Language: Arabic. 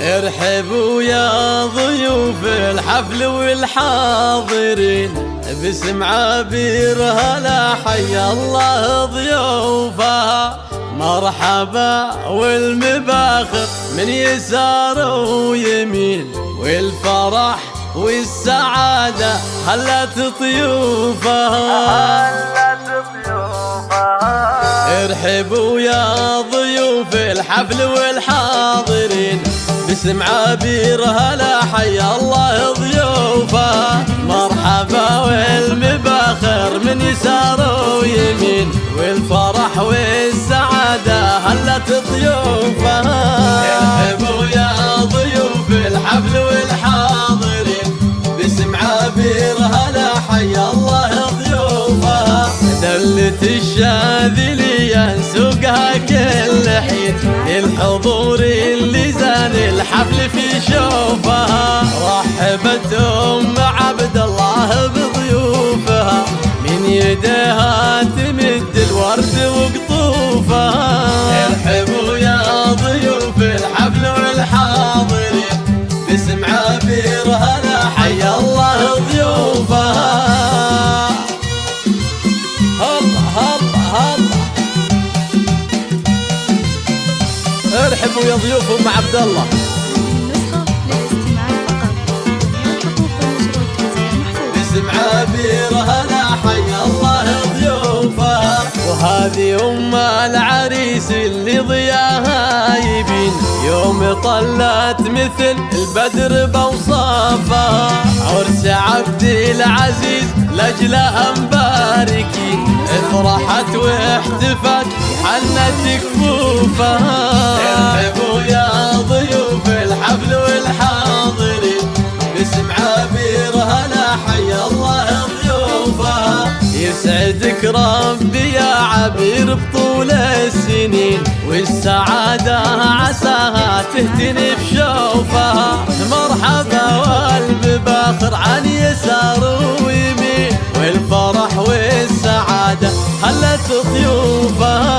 ارحبوا يا ضيوف الحفل والحاضرين، باسم عبير هلا حيا الله ضيوفها. مرحبا والمباخر من يسار ويمين، والفرح والسعادة هلت ضيوفها. ارحبوا يا ضيوف الحفل والحاضرين، باسم عبير هلا حيا الله ضيوفها. مرحبا والمباخر من يسار ويمين، والفرح والسعادة هلت ضيوفها. ارحبوا يا ضيوف الحفل والحاضرين، باسم عبير هلا حيا الله ضيوفها. دلة الشاذلية سوقها كل حين، الحضور اللي زان الحفل في شوفها. رحبت عبد الله بضيوفها، من يديها تمد الورد وقطوفها. ارحبوا يا ضيوف الحفل والحاضرين، باسم عبير هلا حيا الله ضيوفها. هلا هلا هلا، ارحبوا يا ضيوف ام عبد الله. باسم عبير هلا حيا الله ضيوفها. وهذه ام العريس اللي ضياها يبين، يوم طلت مثل البدر بوصافها. عرس عبد العزيز لاجلها مباركين، افرحت واحتفت حنت كفوفها. ارحبوا يا ضيوف الحفل والحاضرين، باسم عبير هلا حيا الله ضيوفها. يسعدك ربي يا عبير بطول السنين، والسعادة عساها تهتني بشوفها. مرحبا والمباخر عن يسار ويمين، والفرح والسعادة هلت ضيوفها.